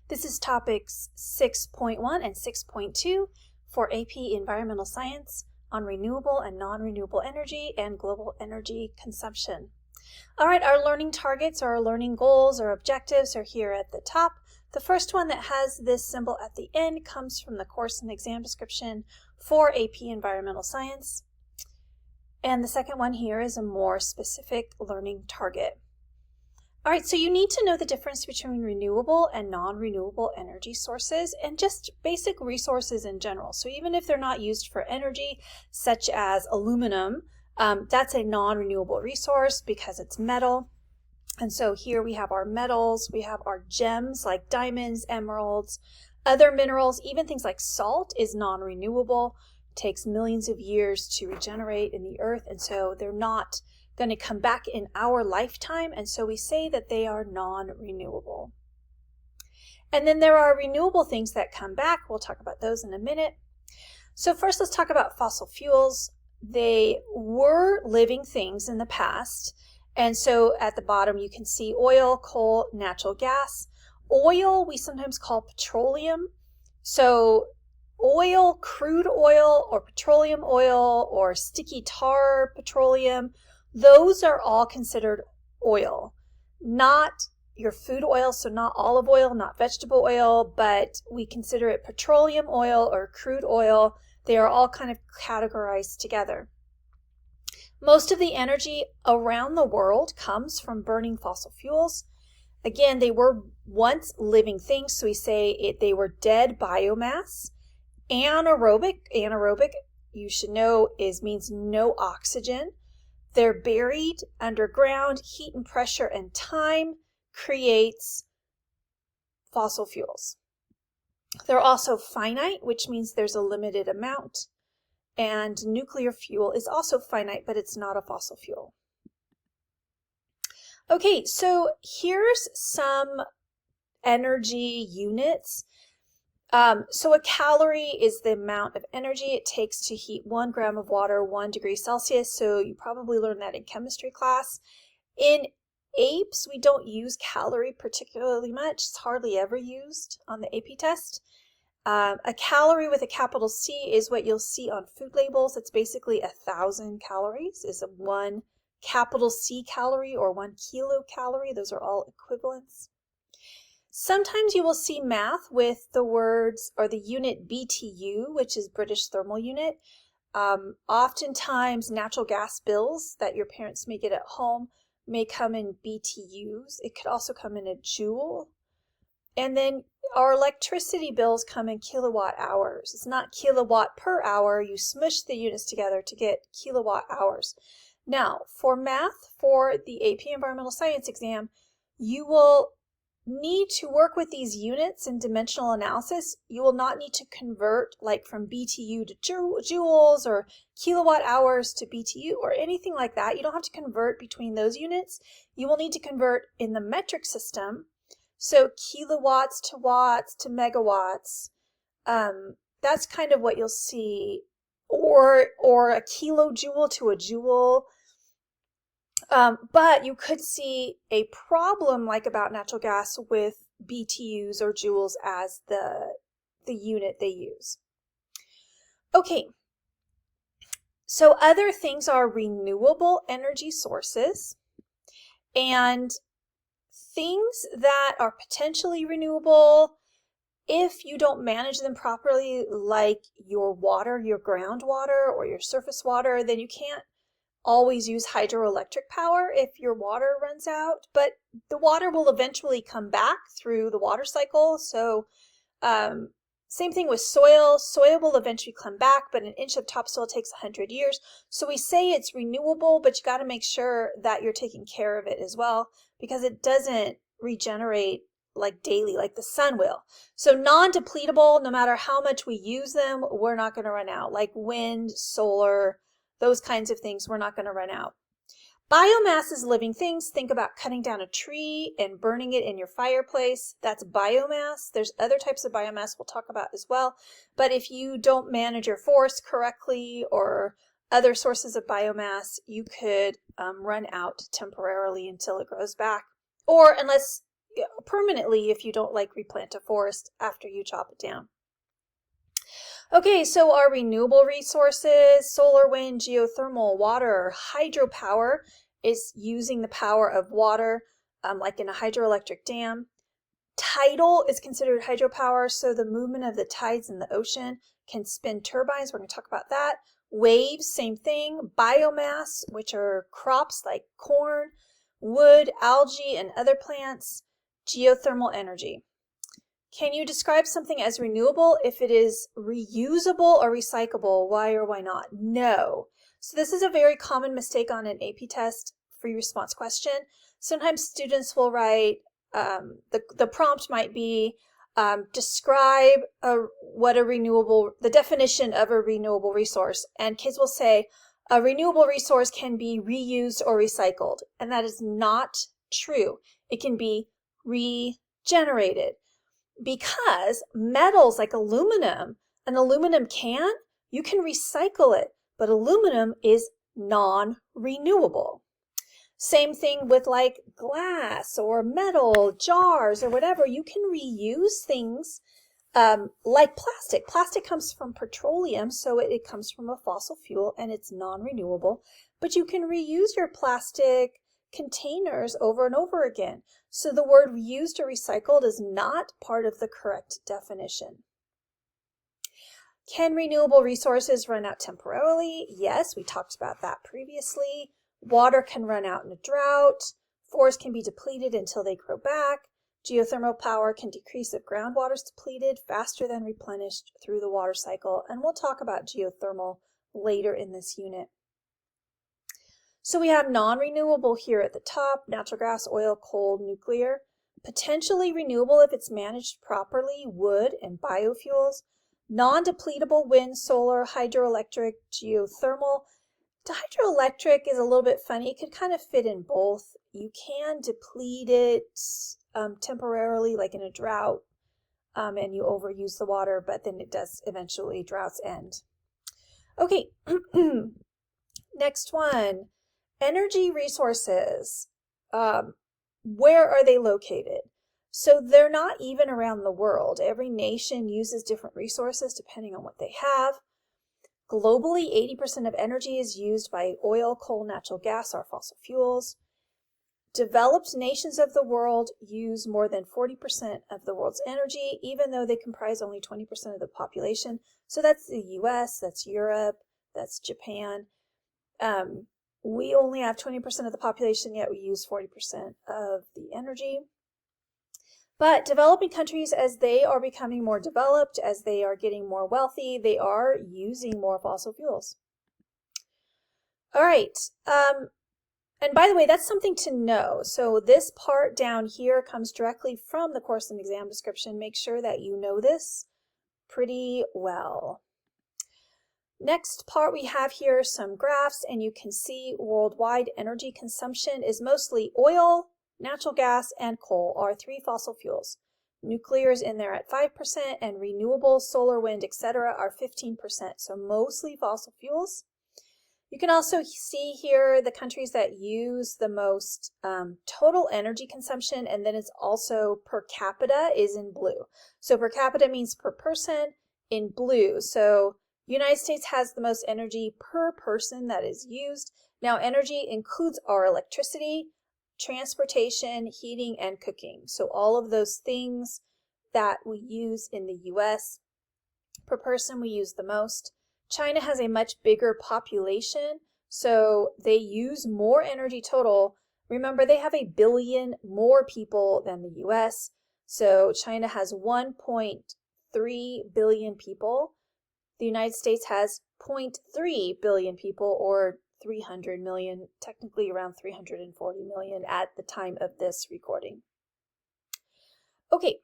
This is topics 6.1 and 6.2 for AP Environmental Science on renewable and non-renewable energy and global energy consumption. All right, our learning targets, our learning goals, our objectives are here at the top. The first one that has this symbol at the end comes from the course and exam description for AP Environmental Science. And the second one here is a more specific learning target. All right, so you need to know the difference between renewable and non-renewable energy sources and just basic resources in general. So even if they're not used for energy, such as aluminum, that's a non-renewable resource because it's metal. And so here we have our metals, we have our gems like diamonds, emeralds, other minerals, even things like salt is non-renewable. It takes millions of years to regenerate in the earth, and so they're not going to come back in our lifetime, and so we say that they are non-renewable. And then there are renewable things that come back. We'll talk about those in a minute. So first, let's talk about fossil fuels. They were living things in the past, and so at the bottom you can see oil, coal, natural gas. Oil we sometimes call petroleum. So oil, crude oil, or petroleum oil, or sticky tar petroleum, those are all considered oil. Not your food oil, so not olive oil, not vegetable oil, but we consider it petroleum oil or crude oil. They are all kind of categorized together. Most of the energy around the world comes from burning fossil fuels. Again, they were once living things, so we say they were dead biomass. Anaerobic, you should know, means no oxygen. They're buried underground. Heat and pressure and time creates fossil fuels. They're also finite, which means there's a limited amount. And nuclear fuel is also finite, but it's not a fossil fuel. Okay, so here's some energy units. So a calorie is the amount of energy it takes to heat 1 gram of water 1 degree Celsius. So you probably learned that in chemistry class. In APES, we don't use calorie particularly much. It's hardly ever used on the AP test. A calorie with a capital C is what you'll see on food labels. It's basically 1,000 calories is 1 capital C calorie or 1 kilocalorie. Those are all equivalents. Sometimes you will see math with the words or the unit BTU, which is British Thermal Unit. Oftentimes natural gas bills that your parents may get at home may come in BTUs. It could also come in a joule. And then our electricity bills come in kilowatt hours. It's not kilowatt per hour. You smush the units together to get kilowatt hours. Now, for math, for the AP Environmental Science exam, you will need to work with these units in dimensional analysis. You will not need to convert like from BTU to joules or kilowatt hours to BTU or anything like that. You don't have to convert between those units. You will need to convert in the metric system. So kilowatts to watts to megawatts. That's kind of what you'll see. Or a kilojoule to a joule. But you could see a problem like about natural gas with BTUs or joules as the unit they use. Okay, so other things are renewable energy sources and things that are potentially renewable if you don't manage them properly, like your water, your groundwater or your surface water, then you can't always use hydroelectric power if your water runs out, but the water will eventually come back through the water cycle. So same thing with soil. Soil will eventually come back, but an inch of topsoil takes 100 years. So we say it's renewable, but you got to make sure that you're taking care of it as well, because it doesn't regenerate like daily, like the sun will. So non-depletable, no matter how much we use them, we're not going to run out, like wind, solar, those kinds of things, we're not going to run out. Biomass is living things. Think about cutting down a tree and burning it in your fireplace. That's biomass. There's other types of biomass we'll talk about as well. But if you don't manage your forest correctly or other sources of biomass, you could run out temporarily until it grows back. Or unless permanently if you don't like replant a forest after you chop it down. Okay, so our renewable resources, solar, wind, geothermal, water, hydropower is using the power of water, like in a hydroelectric dam. Tidal is considered hydropower, so the movement of the tides in the ocean can spin turbines. We're going to talk about that. Waves, same thing. Biomass, which are crops like corn, wood, algae, and other plants. Geothermal energy. Can you describe something as renewable if it is reusable or recyclable? Why or why not? No. So this is a very common mistake on an AP test free response question. Sometimes students will write, the prompt might be, describe the definition of a renewable resource. And kids will say, a renewable resource can be reused or recycled. And that is not true. It can be regenerated. Because metals like aluminum, an aluminum can, you can recycle it, but aluminum is non-renewable. Same thing with like glass or metal, jars or whatever. You can reuse things like plastic. Plastic comes from petroleum, so it comes from a fossil fuel and it's non-renewable, but you can reuse your plastic containers over and over again. So the word reused or recycled is not part of the correct definition. Can renewable resources run out temporarily? Yes, we talked about that previously. Water can run out in a drought. Forests can be depleted until they grow back. Geothermal power can decrease if groundwater is depleted faster than replenished through the water cycle. And we'll talk about geothermal later in this unit. So we have non-renewable here at the top, natural gas, oil, coal, nuclear. Potentially renewable if it's managed properly, wood and biofuels. Non-depletable, wind, solar, hydroelectric, geothermal. The hydroelectric is a little bit funny. It could kind of fit in both. You can deplete it temporarily, like in a drought, and you overuse the water, but then it does eventually, droughts end. Okay, next one. Energy resources, where are they located? So they're not even around the world. Every nation uses different resources depending on what they have. Globally, 80% of energy is used by oil, coal, natural gas, or fossil fuels. Developed nations of the world use more than 40% of the world's energy, even though they comprise only 20% of the population. So that's the US, that's Europe, that's Japan. We only have 20% of the population, yet we use 40% of the energy. But developing countries, as they are becoming more developed, as they are getting more wealthy, they are using more fossil fuels. All right. And by the way, that's something to know. So this part down here comes directly from the course and exam description. Make sure that you know this pretty well. Next part we have here some graphs, and you can see worldwide energy consumption is mostly oil, natural gas, and coal are 3 fossil fuels. Nuclear is in there at 5%, and renewables, solar, wind, etc. are 15%, so mostly fossil fuels. You can also see here the countries that use the most total energy consumption, and then it's also per capita is in blue. So per capita means per person in blue. So United States has the most energy per person that is used. Now, energy includes our electricity, transportation, heating, and cooking. So all of those things that we use in the US, per person we use the most. China has a much bigger population, so they use more energy total. Remember, they have 1 billion more people than the US, so China has 1.3 billion people. The United States has 0.3 billion people, or 300 million, technically around 340 million at the time of this recording. Okay,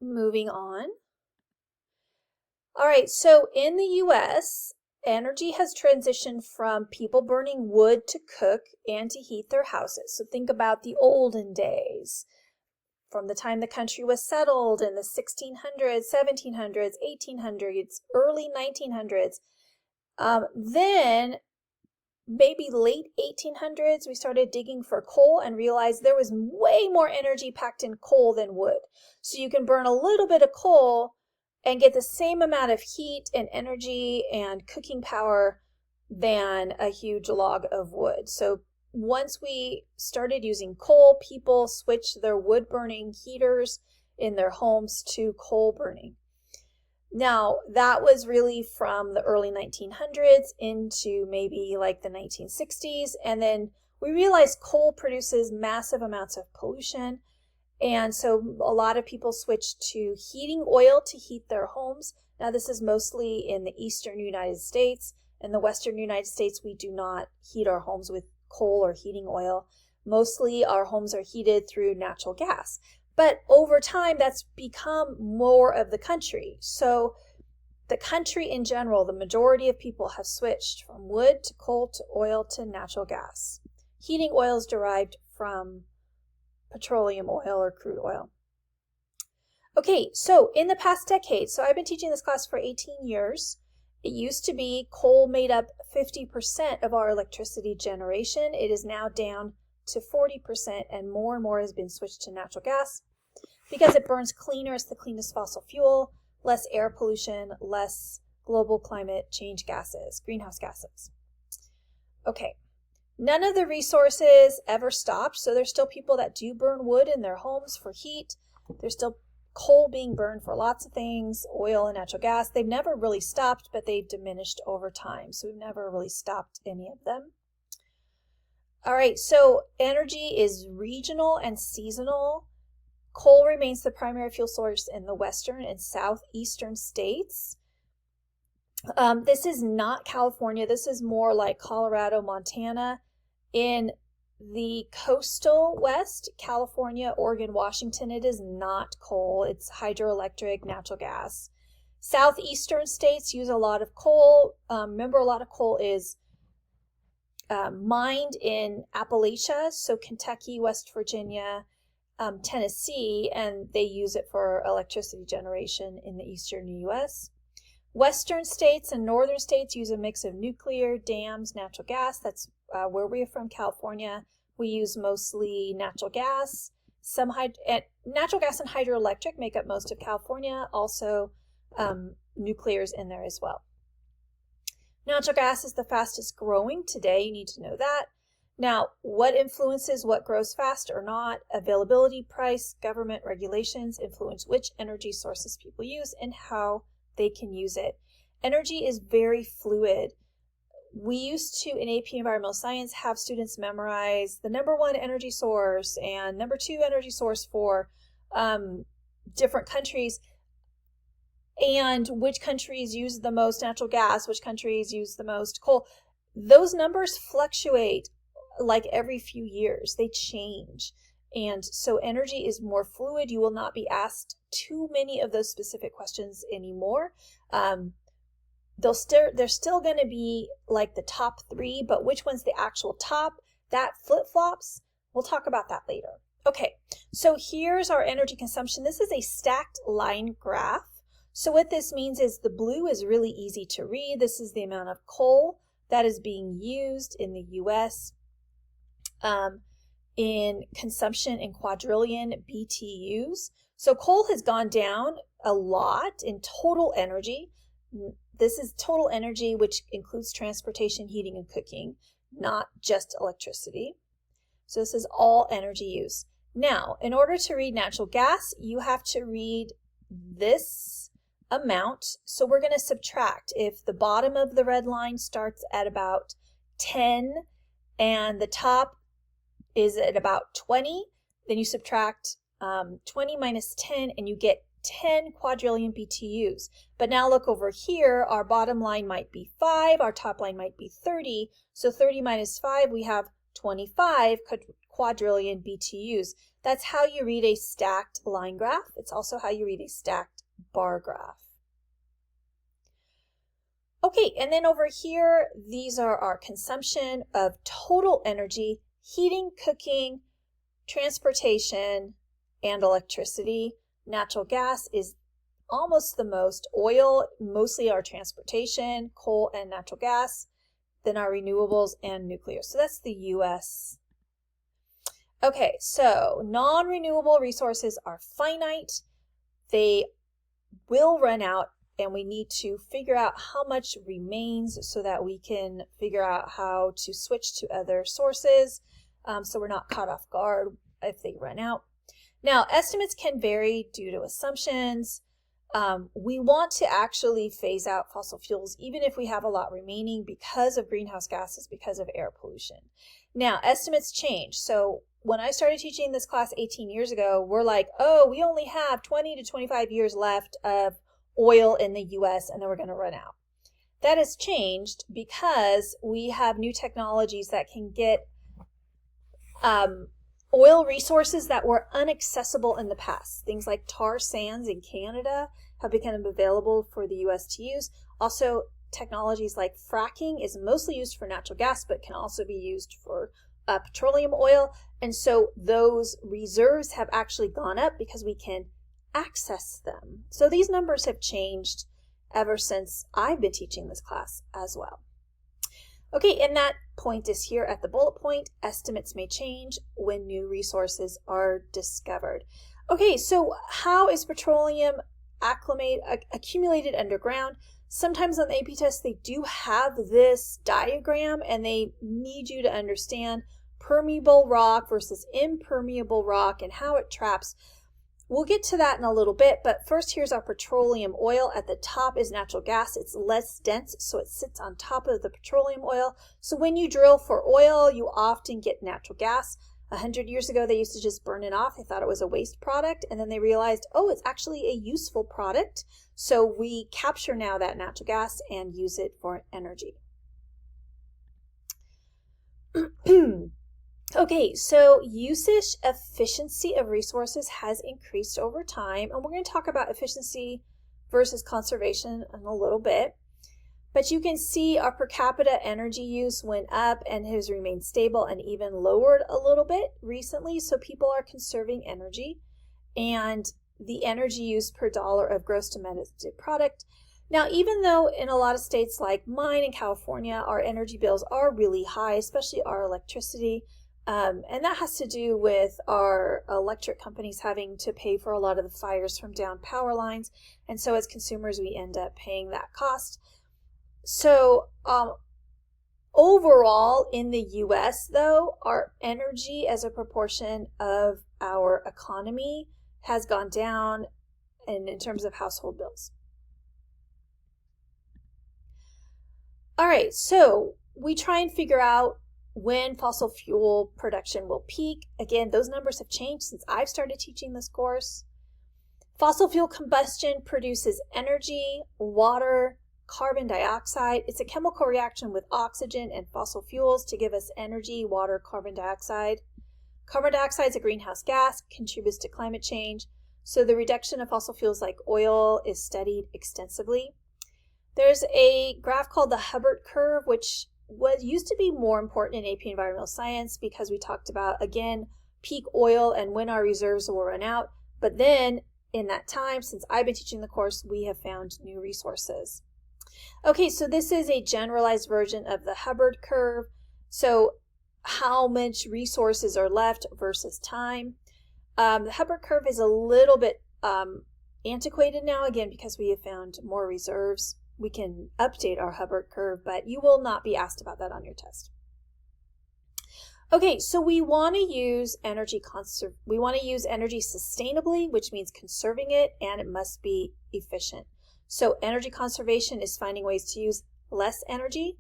moving on. All right, so in the US, energy has transitioned from people burning wood to cook and to heat their houses. So think about the olden days, from the time the country was settled in the 1600s, 1700s, 1800s, early 1900s. Then maybe late 1800s, we started digging for coal and realized there was way more energy packed in coal than wood. So you can burn a little bit of coal and get the same amount of heat and energy and cooking power than a huge log of wood. So once we started using coal, people switched their wood burning heaters in their homes to coal burning. Now, that was really from the early 1900s into maybe like the 1960s. And then we realized coal produces massive amounts of pollution. And so a lot of people switched to heating oil to heat their homes. Now, this is mostly in the eastern United States. In the western United States, we do not heat our homes with coal or heating oil. Mostly our homes are heated through natural gas. But over time, that's become more of the country. So the country in general, the majority of people have switched from wood to coal to oil to natural gas. Heating oil is derived from petroleum oil or crude oil. Okay, so in the past decade, so I've been teaching this class for 18 years. It used to be coal made up 50% of our electricity generation. It is now down to 40%, and more has been switched to natural gas because it burns cleaner. It's the cleanest fossil fuel, less air pollution, less global climate change gases, greenhouse gases. Okay, none of the resources ever stopped, so there's still people that do burn wood in their homes for heat. There's still coal being burned for lots of things, oil and natural gas. They've never really stopped, but they've diminished over time, so we've never really stopped any of them. All right, so energy is regional and seasonal. Coal remains the primary fuel source in the western and southeastern states. This is not California. This is more like Colorado, Montana. In the coastal west, California, Oregon, Washington, it is not coal. It's hydroelectric, natural gas. Southeastern states use a lot of coal. Remember, a lot of coal is mined in Appalachia, so Kentucky, West Virginia, Tennessee, and they use it for electricity generation in the eastern U.S. Western states and northern states use a mix of nuclear, dams, natural gas. That's where we're from, California. We use mostly natural gas. Natural gas and hydroelectric make up most of California. Also, nuclear is in there as well. Natural gas is the fastest growing today. You need to know that. Now, what influences what grows fast or not? Availability, price, government regulations influence which energy sources people use and how they can use it. Energy is very fluid. We used to, in AP Environmental Science, have students memorize the number one energy source and number two energy source for different countries, and which countries use the most natural gas, which countries use the most coal. Those numbers fluctuate like every few years. They change. And so energy is more fluid. You will not be asked too many of those specific questions anymore. They're still going to be like the top three, but which one's the actual top? That flip-flops. We'll talk about that later. Okay, so here's our energy consumption. This is a stacked line graph. So what this means is the blue is really easy to read. This is the amount of coal that is being used in the U.S. In consumption in quadrillion BTUs. So coal has gone down a lot in total energy. This is total energy, which includes transportation, heating, and cooking, not just electricity. So this is all energy use. Now, in order to read natural gas, you have to read this amount. So we're going to subtract. If the bottom of the red line starts at about 10 and the top is at about 20, then you subtract 20 minus 10 and you get 10 quadrillion BTUs. But now look over here, our bottom line might be 5, our top line might be 30. So 30 minus 5, we have 25 quadrillion BTUs. That's how you read a stacked line graph. It's also how you read a stacked bar graph. Okay, and then over here, these are our consumption of total energy, heating, cooking, transportation, and electricity. Natural gas is almost the most. Oil, mostly our transportation, coal and natural gas. than our renewables and nuclear. So that's the US. Okay, so non-renewable resources are finite. They will run out, and we need to figure out how much remains so that we can figure out how to switch to other sources, so we're not caught off guard if they run out. Now, estimates can vary due to assumptions. We want to actually phase out fossil fuels even if we have a lot remaining because of greenhouse gases, because of air pollution. Now, estimates change. So when I started teaching this class 18 years ago, we're like, oh, we only have 20 to 25 years left of oil in the US and then we're going to run out. That has changed because we have new technologies that can get oil resources that were inaccessible in the past. Things like tar sands in Canada have become available for the US to use. Also, technologies like fracking is mostly used for natural gas, but can also be used for petroleum oil. And so those reserves have actually gone up because we can access them. So these numbers have changed ever since I've been teaching this class as well. Okay, and that point is here at the bullet point. Estimates may change when new resources are discovered. Okay, so how is petroleum accumulated underground? Sometimes on the AP test, they do have this diagram and they need you to understand permeable rock versus impermeable rock and how it traps. We'll get to that in a little bit, but first here's our petroleum oil. At the top is natural gas. It's less dense, so it sits on top of the petroleum oil. So when you drill for oil, you often get natural gas. 100 years ago, they used to just burn it off. They thought it was a waste product, and then they realized, oh, it's actually a useful product. So we capture now that natural gas and use it for energy. Okay, so usage efficiency of resources has increased over time, and we're going to talk about efficiency versus conservation in a little bit. But you can see our per capita energy use went up and has remained stable and even lowered a little bit recently, so people are conserving energy, and the energy use per dollar of gross domestic product. Now, even though in a lot of states like mine in California, our energy bills are really high, especially our electricity, and that has to do with our electric companies having to pay for a lot of the fires from down power lines. And so as consumers, we end up paying that cost. So overall in the US, though, our energy as a proportion of our economy has gone down in terms of household bills. All right, so we try and figure out when fossil fuel production will peak. Again, those numbers have changed since I've started teaching this course. Fossil fuel combustion produces energy, water, carbon dioxide. It's a chemical reaction with oxygen and fossil fuels to give us energy, water, carbon dioxide. Carbon dioxide is a greenhouse gas, contributes to climate change. So the reduction of fossil fuels like oil is studied extensively. There's a graph called the Hubbert curve, which used to be more important in AP Environmental Science because we talked about, again, peak oil and when our reserves will run out. But then in that time, since I've been teaching the course, we have found new resources. Okay, so this is a generalized version of the Hubbert curve. So how much resources are left versus time. The Hubbert curve is a little bit antiquated now, again, because we have found more reserves. We can update our Hubbert curve, but you will not be asked about that on your test. Okay, so we want to use energy sustainably, which means conserving it, and it must be efficient. So energy conservation is finding ways to use less energy.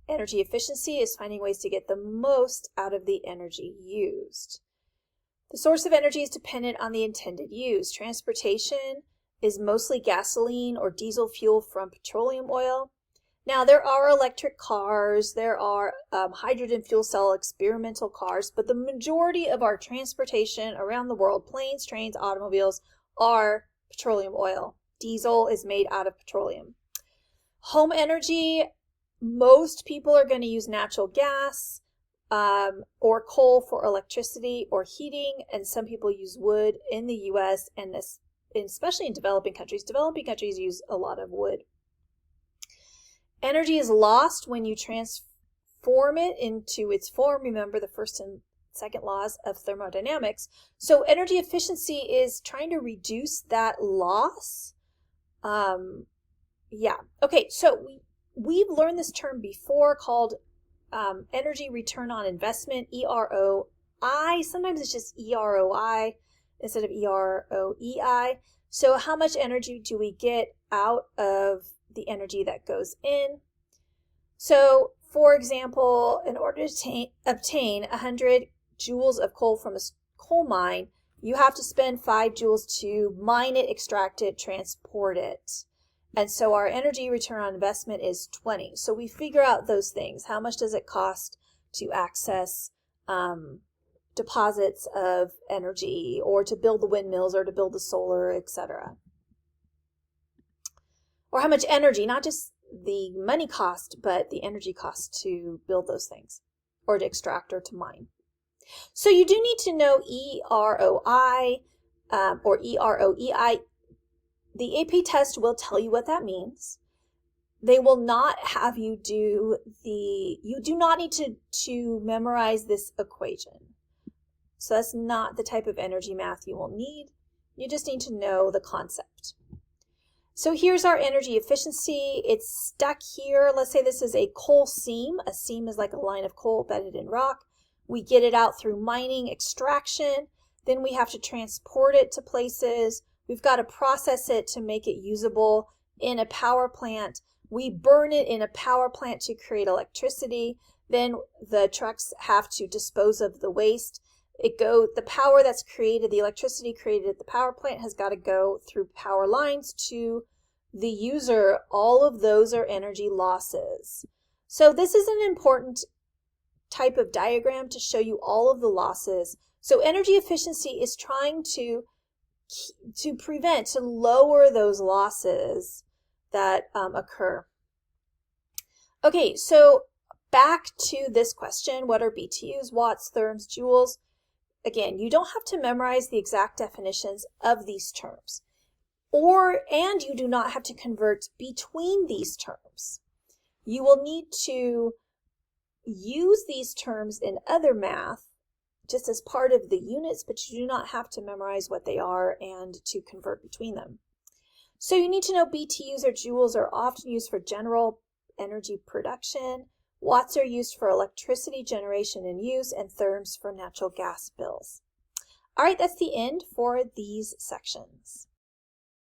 Energy efficiency is finding ways to get the most out of the energy used. The source of energy is dependent on the intended use. Transportation is mostly gasoline or diesel fuel from petroleum oil. Now, there are electric cars, there are hydrogen fuel cell experimental cars, but the majority of our transportation around the world, planes, trains, automobiles, are petroleum oil. Diesel is made out of petroleum. Home energy, most people are going to use natural gas or coal for electricity or heating, and some people use wood in the US, and especially in developing countries. Developing countries use a lot of wood. Energy is lost when you transform it into its form. Remember the first and second laws of thermodynamics. So energy efficiency is trying to reduce that loss. Yeah. Okay, so we've learned this term before called energy return on investment, EROI. Sometimes it's just EROI instead of EROEI. So how much energy do we get out of the energy that goes in? So, for example, in order to obtain 100 joules of coal from a coal mine, you have to spend 5 joules to mine it, extract it, transport it. And so our energy return on investment is 20. So we figure out those things. How much does it cost to access deposits of energy, or to build the windmills, or to build the solar, etc.? Or how much energy, not just the money cost, but the energy cost to build those things, or to extract or to mine. So you do need to know EROI or EROEI. The AP test will tell you what that means. They will not have you do you do not need to memorize this equation. So that's not the type of energy math you will need. You just need to know the concept. So here's our energy efficiency. It's stuck here. Let's say this is a coal seam. A seam is like a line of coal bedded in rock. We get it out through mining, extraction. Then we have to transport it to places. We've got to process it to make it usable in a power plant. We burn it in a power plant to create electricity. Then the trucks have to dispose of the waste. The power that's created, the electricity created at the power plant has got to go through power lines to the user. All of those are energy losses. So this is an important type of diagram to show you all of the losses. So energy efficiency is trying to prevent, to lower those losses that occur. Okay, so back to this question, what are BTUs, watts, therms, joules? Again, you don't have to memorize the exact definitions of these terms, and you do not have to convert between these terms. You will need to use these terms in other math just as part of the units, but you do not have to memorize what they are and to convert between them. So you need to know BTUs or joules are often used for general energy production. Watts are used for electricity generation and use, and therms for natural gas bills. All right, that's the end for these sections.